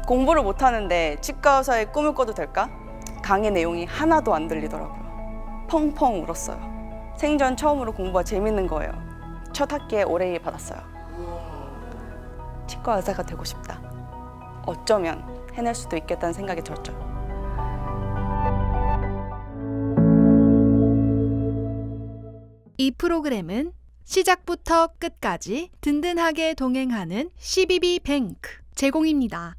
공부를 못하는데 치과 의사의 꿈을 꿔도 될까? 강의 내용이 하나도 안 들리더라고요. 펑펑 울었어요. 생전 처음으로 공부가 재밌는 거예요. 첫 학기에 올해 받았어요. 치과 의사가 되고 싶다. 어쩌면 해낼 수도 있겠다는 생각이 들었죠. 이 프로그램은 시작부터 끝까지 든든하게 동행하는 CBB뱅크 제공입니다.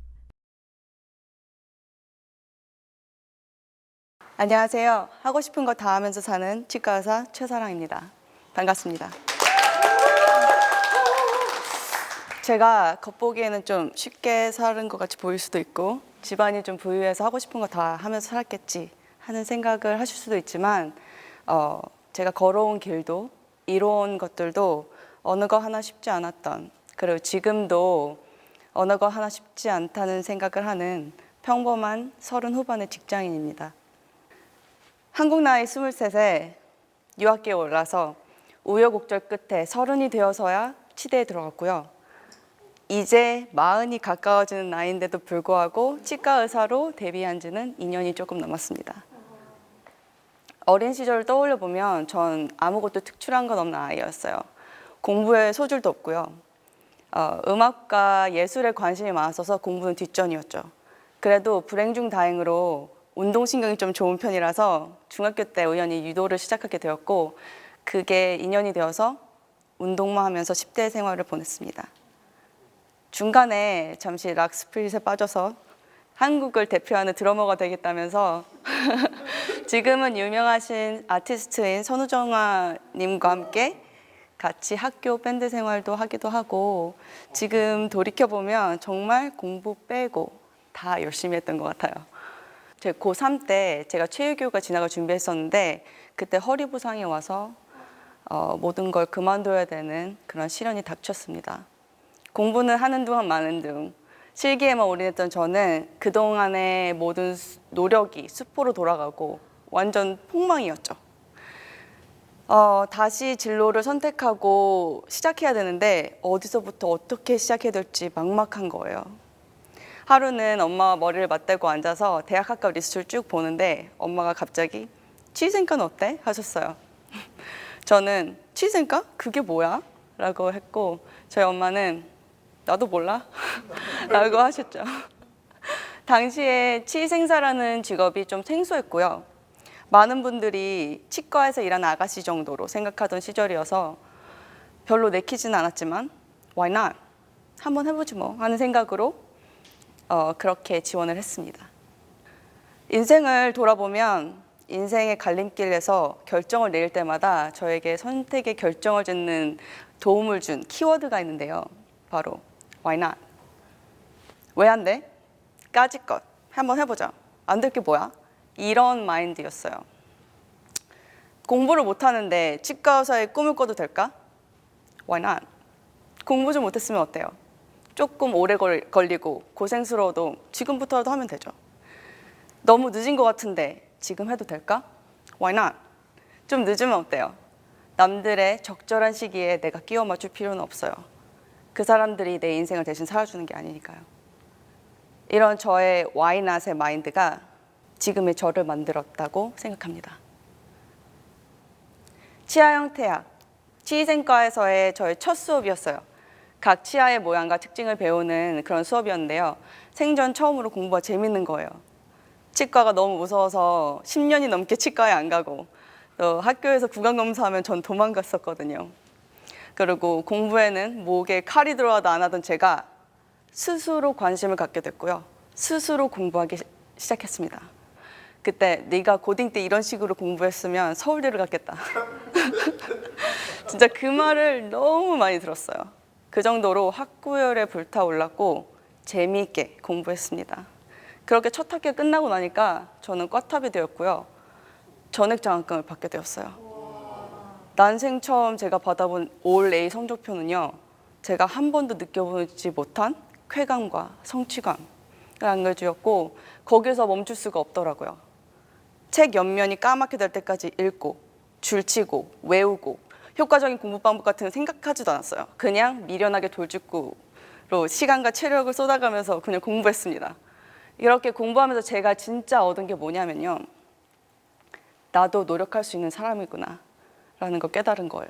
안녕하세요. 하고 싶은 거 다 하면서 사는 치과 의사 최사랑입니다. 반갑습니다. 제가 겉보기에는 좀 쉽게 사는 것 같이 보일 수도 있고 집안이 좀 부유해서 하고 싶은 거 다 하면서 살았겠지 하는 생각을 하실 수도 있지만 제가 걸어온 길도 이뤄온 것들도 어느 거 하나 쉽지 않았던, 그리고 지금도 어느 거 하나 쉽지 않다는 생각을 하는 평범한 30 후반의 직장인입니다. 한국 나이 23세 유학기에 올라서 우여곡절 끝에 30이 되어서야 치대에 들어갔고요. 이제 40이 가까워지는 나이인데도 불구하고 치과 의사로 데뷔한 지는 2년이 조금 넘었습니다. 어린 시절을 떠올려 보면 전 아무것도 특출한 건 없는 아이였어요. 공부에 소질도 없고요. 음악과 예술에 관심이 많았어서 공부는 뒷전이었죠. 그래도 불행 중 다행으로 운동신경이 좀 좋은 편이라서 중학교 때 우연히 유도를 시작하게 되었고 그게 인연이 되어서 운동만 하면서 10대 생활을 보냈습니다. 중간에 잠시 락스프릿에 빠져서 한국을 대표하는 드러머가 되겠다면서 지금은 유명하신 아티스트인 선우정아님과 함께 같이 학교 밴드 생활도 하기도 하고 지금 돌이켜보면 정말 공부 빼고 다 열심히 했던 것 같아요. 제 고3 때 제가 체육교육과 진학을 준비했었는데 그때 허리 부상이 와서 모든 걸 그만둬야 되는 그런 시련이 닥쳤습니다. 공부는 하는 둥 마는 둥 실기에만 올인했던 저는 그동안의 모든 노력이 수포로 돌아가고 완전 폭망이었죠. 다시 진로를 선택하고 시작해야 되는데 어디서부터 어떻게 시작해야 될지 막막한 거예요. 하루는 엄마와 머리를 맞대고 앉아서 대학 학과 리스트를 쭉 보는데 엄마가 갑자기 취생과는 어때? 하셨어요. 저는 취생과? 그게 뭐야? 라고 했고 저희 엄마는 나도 몰라? 라고 하셨죠. 당시에 치생사라는 직업이 좀 생소했고요. 많은 분들이 치과에서 일하는 아가씨 정도로 생각하던 시절이어서 별로 내키지는 않았지만 Why not? 한번 해보지 뭐 하는 생각으로 그렇게 지원을 했습니다. 인생을 돌아보면 인생의 갈림길에서 결정을 내릴 때마다 저에게 선택의 결정을 짓는 도움을 준 키워드가 있는데요. 바로 Why not? 왜 안 돼? 까짓것 한번 해보자. 안 될 게 뭐야? 이런 마인드였어요. 공부를 못하는데 치과 의사의 꿈을 꿔도 될까? Why not? 공부 좀 못했으면 어때요? 조금 오래 걸리고 고생스러워도 지금부터라도 하면 되죠. 너무 늦은 것 같은데 지금 해도 될까? Why not? 좀 늦으면 어때요? 남들의 적절한 시기에 내가 끼워 맞출 필요는 없어요. 그 사람들이 내 인생을 대신 살아주는 게 아니니까요. 이런 저의 Why not의 마인드가 지금의 저를 만들었다고 생각합니다. 치아 형태학, 치의생과에서의 저의 첫 수업이었어요. 각 치아의 모양과 특징을 배우는 그런 수업이었는데요. 생전 처음으로 공부가 재밌는 거예요. 치과가 너무 무서워서 10년이 넘게 치과에 안 가고 또 학교에서 구강검사하면 전 도망갔었거든요. 그리고 공부에는 목에 칼이 들어와도 안 하던 제가 스스로 관심을 갖게 됐고요. 스스로 공부하기 시작했습니다. 그때 네가 고딩 때 이런 식으로 공부했으면 서울대를 갔겠다. 진짜 그 말을 너무 많이 들었어요. 그 정도로 학구열에 불타올랐고 재미있게 공부했습니다. 그렇게 첫 학기 끝나고 나니까 저는 꽈탑이 되었고요. 전액 장학금을 받게 되었어요. 난생 처음 제가 받아본 올 A 성적표는요. 제가 한 번도 느껴보지 못한 쾌감과 성취감을 안겨주었고 거기서 멈출 수가 없더라고요. 책 옆면이 까맣게 될 때까지 읽고 줄치고 외우고 효과적인 공부 방법 같은 거 생각하지도 않았어요. 그냥 미련하게 돌직구 시간과 체력을 쏟아가면서 그냥 공부했습니다. 이렇게 공부하면서 제가 진짜 얻은 게 뭐냐면요. 나도 노력할 수 있는 사람이구나 라는 걸 깨달은 거예요.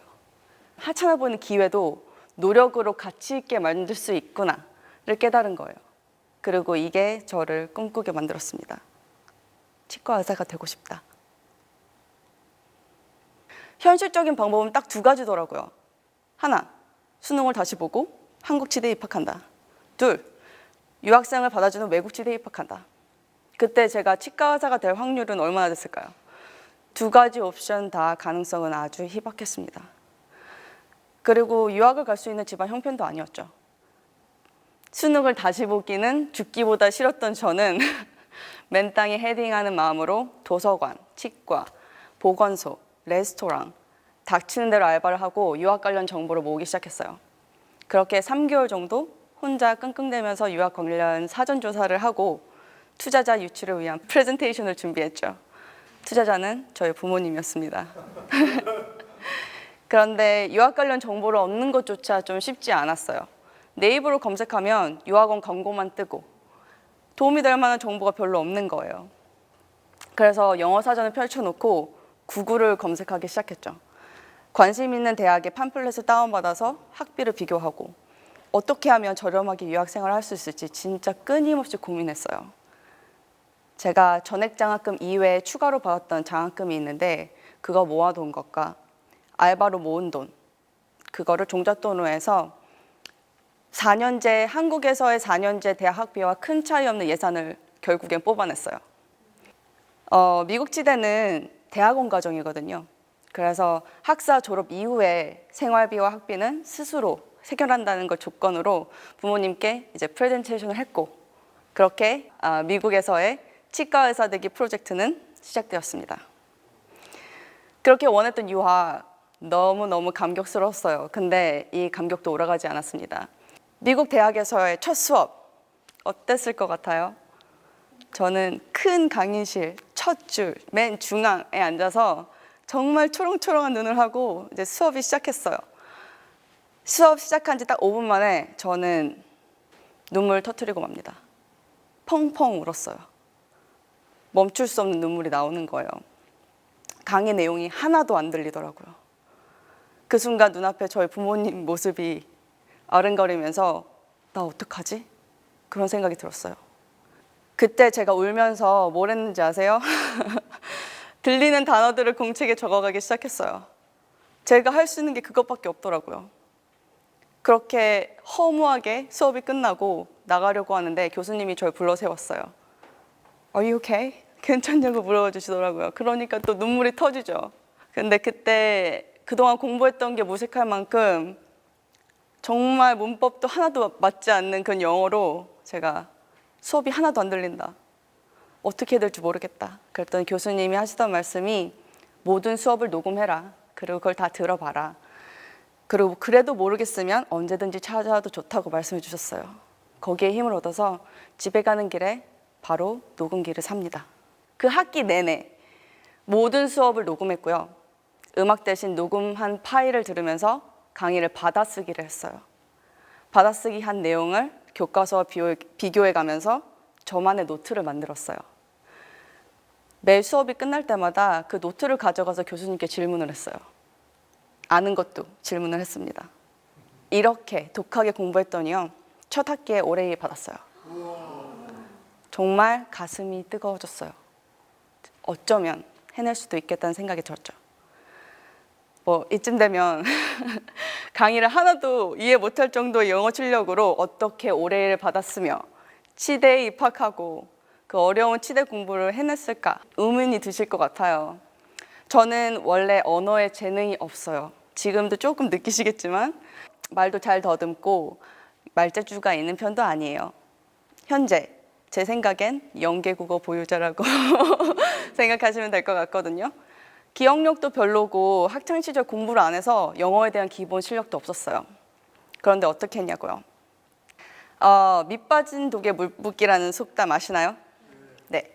하찮아보이는 기회도 노력으로 가치 있게 만들 수 있구나를 깨달은 거예요. 그리고 이게 저를 꿈꾸게 만들었습니다. 치과 의사가 되고 싶다. 현실적인 방법은 딱 두 가지더라고요. 하나, 수능을 다시 보고 한국치대에 입학한다. 둘, 유학생을 받아주는 외국치대에 입학한다. 그때 제가 치과 의사가 될 확률은 얼마나 됐을까요? 두 가지 옵션 다 가능성은 아주 희박했습니다. 그리고 유학을 갈 수 있는 집안 형편도 아니었죠. 수능을 다시 보기는 죽기보다 싫었던 저는 맨 땅에 헤딩하는 마음으로 도서관, 치과, 보건소, 레스토랑 닥치는 대로 알바를 하고 유학 관련 정보를 모으기 시작했어요. 그렇게 3개월 정도 혼자 끙끙대면서 유학 관련 사전 조사를 하고 투자자 유치를 위한 프레젠테이션을 준비했죠. 투자자는 저희 부모님이었습니다. 그런데 유학 관련 정보를 얻는 것조차 좀 쉽지 않았어요. 네이버로 검색하면 유학원 광고만 뜨고 도움이 될 만한 정보가 별로 없는 거예요. 그래서 영어 사전을 펼쳐놓고 구글을 검색하기 시작했죠. 관심 있는 대학의 팜플렛을 다운받아서 학비를 비교하고 어떻게 하면 저렴하게 유학생활을 할 수 있을지 진짜 끊임없이 고민했어요. 제가 전액장학금 이외에 추가로 받았던 장학금이 있는데 그거 모아둔 것과 알바로 모은 돈, 그거를 종잣돈으로 해서 4년제, 한국에서의 4년제 대학 학비와 큰 차이 없는 예산을 결국엔 뽑아냈어요. 미국 치대는 대학원 과정이거든요. 그래서 학사 졸업 이후에 생활비와 학비는 스스로 해결한다는 걸 조건으로 부모님께 이제 프레젠테이션을 했고 그렇게 미국에서의 치과 의사 되기 프로젝트는 시작되었습니다. 그렇게 원했던 유학 너무너무 감격스러웠어요. 근데 이 감격도 오래가지 않았습니다. 미국 대학에서의 첫 수업 어땠을 것 같아요? 저는 큰 강의실 첫 줄 맨 중앙에 앉아서 정말 초롱초롱한 눈을 하고 이제 수업이 시작했어요. 수업 시작한 지 딱 5분 만에 저는 눈물 터뜨리고 맙니다. 펑펑 울었어요. 멈출 수 없는 눈물이 나오는 거예요. 강의 내용이 하나도 안 들리더라고요. 그 순간 눈앞에 저희 부모님 모습이 아른거리면서 나 어떡하지? 그런 생각이 들었어요. 그때 제가 울면서 뭘 했는지 아세요? 들리는 단어들을 공책에 적어가기 시작했어요. 제가 할 수 있는 게 그것밖에 없더라고요. 그렇게 허무하게 수업이 끝나고 나가려고 하는데 교수님이 저를 불러 세웠어요. Are you okay? 괜찮냐고 물어봐 주시더라고요. 그러니까 또 눈물이 터지죠. 근데 그때 그동안 공부했던 게 무색할 만큼 정말 문법도 하나도 맞지 않는 그런 영어로 제가 수업이 하나도 안 들린다. 어떻게 해야 될지 모르겠다. 그랬더니 교수님이 하시던 말씀이 모든 수업을 녹음해라. 그리고 그걸 다 들어봐라. 그리고 그래도 모르겠으면 언제든지 찾아와도 좋다고 말씀해 주셨어요. 거기에 힘을 얻어서 집에 가는 길에 바로 녹음기를 삽니다. 그 학기 내내 모든 수업을 녹음했고요. 음악 대신 녹음한 파일을 들으면서 강의를 받아쓰기를 했어요. 받아쓰기 한 내용을 교과서와 비교해 가면서 저만의 노트를 만들었어요. 매 수업이 끝날 때마다 그 노트를 가져가서 교수님께 질문을 했어요. 아는 것도 질문을 했습니다. 이렇게 독하게 공부했더니요. 첫 학기에 올해 받았어요. 정말 가슴이 뜨거워졌어요. 어쩌면 해낼 수도 있겠다는 생각이 들었죠. 이쯤 되면 강의를 하나도 이해 못할 정도의 영어 실력으로 어떻게 올해를 받았으며 치대에 입학하고 그 어려운 치대 공부를 해냈을까 의문이 드실 것 같아요. 저는 원래 언어에 재능이 없어요. 지금도 조금 느끼시겠지만 말도 잘 더듬고 말재주가 있는 편도 아니에요. 현재 제 생각엔 영계국어 보유자라고 생각하시면 될 것 같거든요. 기억력도 별로고 학창시절 공부를 안 해서 영어에 대한 기본 실력도 없었어요. 그런데 어떻게 했냐고요? 밑 빠진 독에 물 붓기라는 속담 아시나요? 네.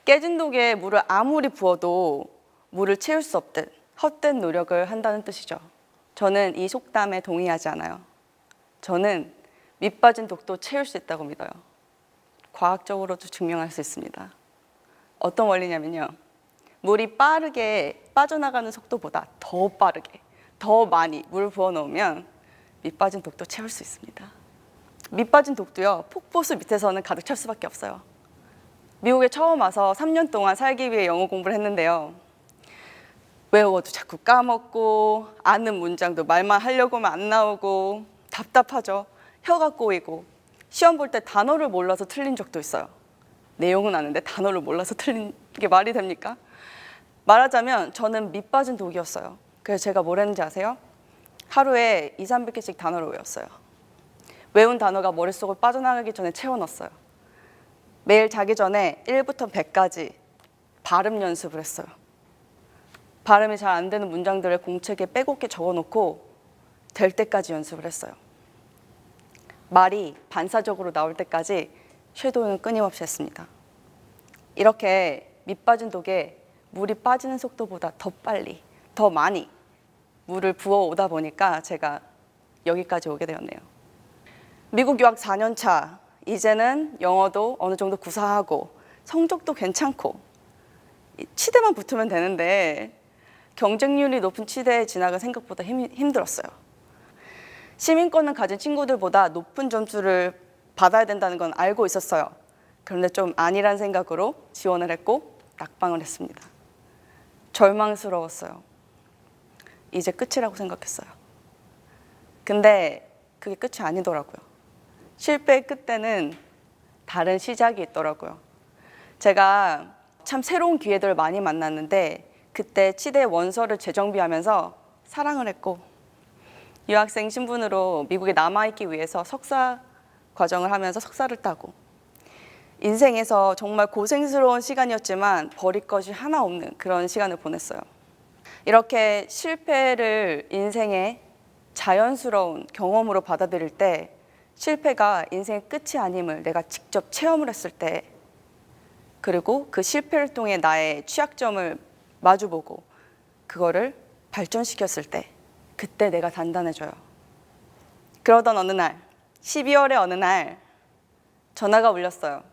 깨진 독에 물을 아무리 부어도 물을 채울 수 없듯 헛된 노력을 한다는 뜻이죠. 저는 이 속담에 동의하지 않아요. 저는 밑 빠진 독도 채울 수 있다고 믿어요. 과학적으로도 증명할 수 있습니다. 어떤 원리냐면요. 물이 빠르게 빠져나가는 속도보다 더 빠르게, 더 많이 물을 부어놓으면 밑 빠진 독도 채울 수 있습니다. 밑 빠진 독도요, 폭포수 밑에서는 가득 찰 수밖에 없어요. 미국에 처음 와서 3년 동안 살기 위해 영어 공부를 했는데요. 외워도 자꾸 까먹고, 아는 문장도 말만 하려고 하면 안 나오고, 답답하죠. 혀가 꼬이고, 시험 볼 때 단어를 몰라서 틀린 적도 있어요. 내용은 아는데 단어를 몰라서 틀린 게 말이 됩니까? 말하자면 저는 밑 빠진 독이었어요. 그래서 제가 뭘 했는지 아세요? 하루에 200~300개씩 단어를 외웠어요. 외운 단어가 머릿속을 빠져나가기 전에 채워넣었어요. 매일 자기 전에 1부터 100까지 발음 연습을 했어요. 발음이 잘 안 되는 문장들을 공책에 빼곡히 적어놓고 될 때까지 연습을 했어요. 말이 반사적으로 나올 때까지 쉐도잉을 끊임없이 했습니다. 이렇게 밑 빠진 독에 물이 빠지는 속도보다 더 빨리, 더 많이 물을 부어오다 보니까 제가 여기까지 오게 되었네요. 미국 유학 4년 차, 이제는 영어도 어느 정도 구사하고 성적도 괜찮고 치대만 붙으면 되는데 경쟁률이 높은 치대에 진학은 생각보다 힘들었어요. 시민권을 가진 친구들보다 높은 점수를 받아야 된다는 건 알고 있었어요. 그런데 좀 아니란 생각으로 지원을 했고 낙방을 했습니다. 절망스러웠어요. 이제 끝이라고 생각했어요. 근데 그게 끝이 아니더라고요. 실패의 끝에는 다른 시작이 있더라고요. 제가 참 새로운 기회들을 많이 만났는데 그때 치대 원서를 재정비하면서 사랑을 했고 유학생 신분으로 미국에 남아있기 위해서 석사 과정을 하면서 석사를 따고 인생에서 정말 고생스러운 시간이었지만 버릴 것이 하나 없는 그런 시간을 보냈어요. 이렇게 실패를 인생의 자연스러운 경험으로 받아들일 때 실패가 인생의 끝이 아님을 내가 직접 체험을 했을 때 그리고 그 실패를 통해 나의 취약점을 마주보고 그거를 발전시켰을 때 그때 내가 단단해져요. 그러던 어느 날 12월의 어느 날 전화가 울렸어요.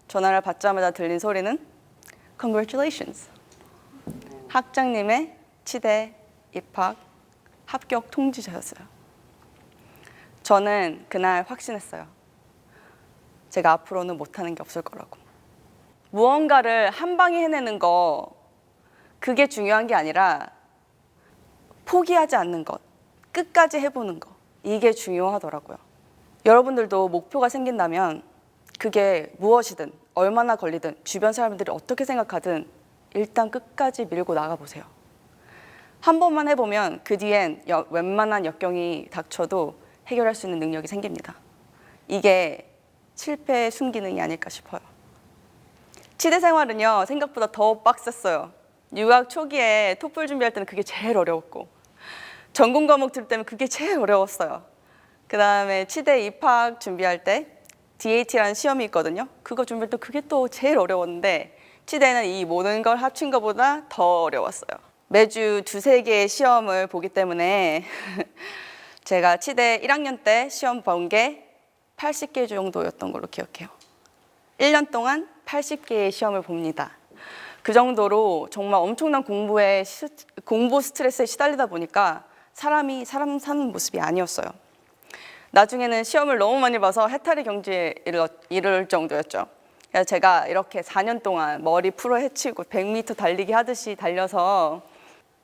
전화를 받자마자 들린 소리는 Congratulations. 학장님의 치대 입학 합격 통지자였어요. 저는 그날 확신했어요. 제가 앞으로는 못하는 게 없을 거라고. 무언가를 한 방에 해내는 거 그게 중요한 게 아니라 포기하지 않는 것, 끝까지 해보는 거 이게 중요하더라고요. 여러분들도 목표가 생긴다면 그게 무엇이든 얼마나 걸리든 주변 사람들이 어떻게 생각하든 일단 끝까지 밀고 나가보세요. 한 번만 해보면 그 뒤엔 웬만한 역경이 닥쳐도 해결할 수 있는 능력이 생깁니다. 이게 실패의 순기능이 아닐까 싶어요. 치대 생활은요 생각보다 더 빡셌어요. 유학 초기에 토플 준비할 때는 그게 제일 어려웠고 전공 과목 들 때는 그게 제일 어려웠어요. 그 다음에 치대 입학 준비할 때 DAT라는 시험이 있거든요. 그거 준비할 때 그게 또 제일 어려웠는데 치대는 이 모든 걸 합친 것보다 더 어려웠어요. 매주 2~3개의 시험을 보기 때문에 제가 치대 1학년 때 시험 본 게 80개 정도였던 걸로 기억해요. 1년 동안 80개의 시험을 봅니다. 그 정도로 정말 엄청난 공부 스트레스에 시달리다 보니까 사람 사는 모습이 아니었어요. 나중에는 시험을 너무 많이 봐서 해탈의 경지에 이를 정도였죠. 그래서 제가 이렇게 4년 동안 머리 풀어 헤치고 100m 달리기 하듯이 달려서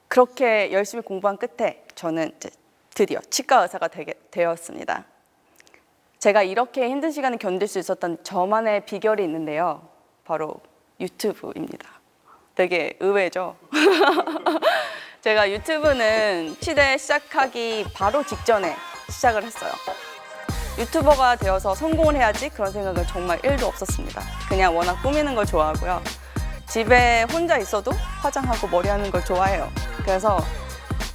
그렇게 열심히 공부한 끝에 저는 이제 드디어 치과 의사가 되었습니다. 제가 이렇게 힘든 시간을 견딜 수 있었던 저만의 비결이 있는데요. 바로 유튜브입니다. 되게 의외죠? 제가 유튜브는 치대 시작하기 바로 직전에 시작을 했어요. 유튜버가 되어서 성공을 해야지 그런 생각은 정말 1도 없었습니다. 그냥 워낙 꾸미는 걸 좋아하고요. 집에 혼자 있어도 화장하고 머리하는 걸 좋아해요. 그래서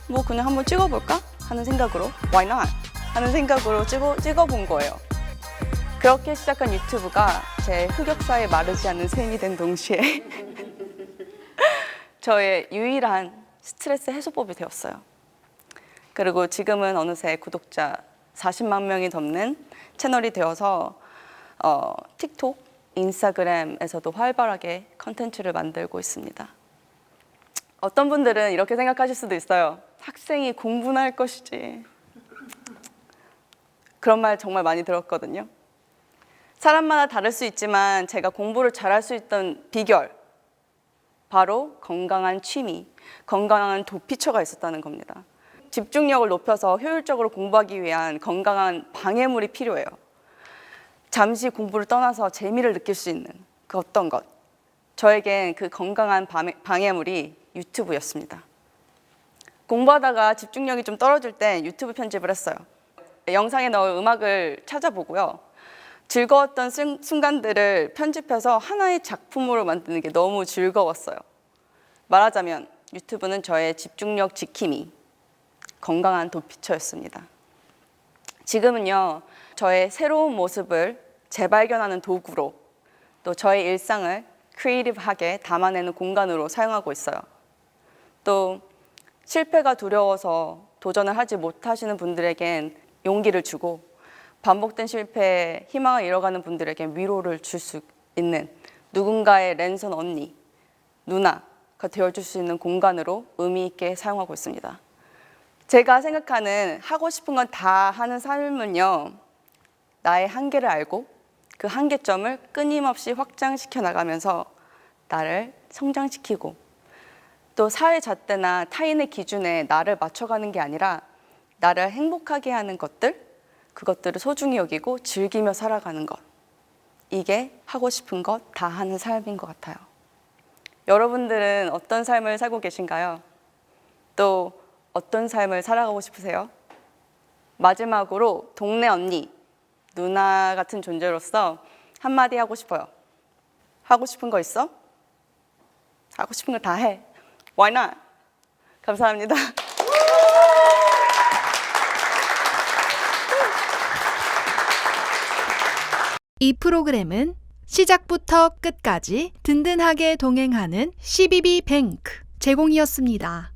뭐 그냥 한번 찍어볼까 하는 생각으로 Why not? 하는 생각으로 찍어본 거예요. 그렇게 시작한 유튜브가 제 흑역사에 마르지 않는 셈이 된 동시에 저의 유일한 스트레스 해소법이 되었어요. 그리고 지금은 어느새 구독자 40만 명이 넘는 채널이 되어서 틱톡, 인스타그램에서도 활발하게 컨텐츠를 만들고 있습니다. 어떤 분들은 이렇게 생각하실 수도 있어요. 학생이 공부나 할 것이지. 그런 말 정말 많이 들었거든요. 사람마다 다를 수 있지만 제가 공부를 잘할 수 있던 비결, 바로 건강한 취미, 건강한 도피처가 있었다는 겁니다. 집중력을 높여서 효율적으로 공부하기 위한 건강한 방해물이 필요해요. 잠시 공부를 떠나서 재미를 느낄 수 있는 그 어떤 것. 저에겐 그 건강한 방해물이 유튜브였습니다. 공부하다가 집중력이 좀 떨어질 때 유튜브 편집을 했어요. 영상에 넣을 음악을 찾아보고요. 즐거웠던 순간들을 편집해서 하나의 작품으로 만드는 게 너무 즐거웠어요. 말하자면 유튜브는 저의 집중력 지킴이, 건강한 도피처였습니다. 지금은요, 저의 새로운 모습을 재발견하는 도구로, 또 저의 일상을 크리에이티브하게 담아내는 공간으로 사용하고 있어요. 또 실패가 두려워서 도전을 하지 못하시는 분들에겐 용기를 주고, 반복된 실패에 희망을 잃어가는 분들에게 위로를 줄 수 있는 누군가의 랜선 언니, 누나가 되어줄 수 있는 공간으로 의미 있게 사용하고 있습니다. 제가 생각하는 하고 싶은 건 다 하는 삶은요, 나의 한계를 알고 그 한계점을 끊임없이 확장시켜 나가면서 나를 성장시키고, 또 사회 잣대나 타인의 기준에 나를 맞춰가는 게 아니라 나를 행복하게 하는 것들, 그것들을 소중히 여기고 즐기며 살아가는 것. 이게 하고 싶은 것 다 하는 삶인 것 같아요. 여러분들은 어떤 삶을 살고 계신가요? 또 어떤 삶을 살아가고 싶으세요? 마지막으로 동네 언니, 누나 같은 존재로서 한마디 하고 싶어요. 하고 싶은 거 있어? 하고 싶은 거 다 해. Why not? 감사합니다. 이 프로그램은 시작부터 끝까지 든든하게 동행하는 CBB 뱅크 제공이었습니다.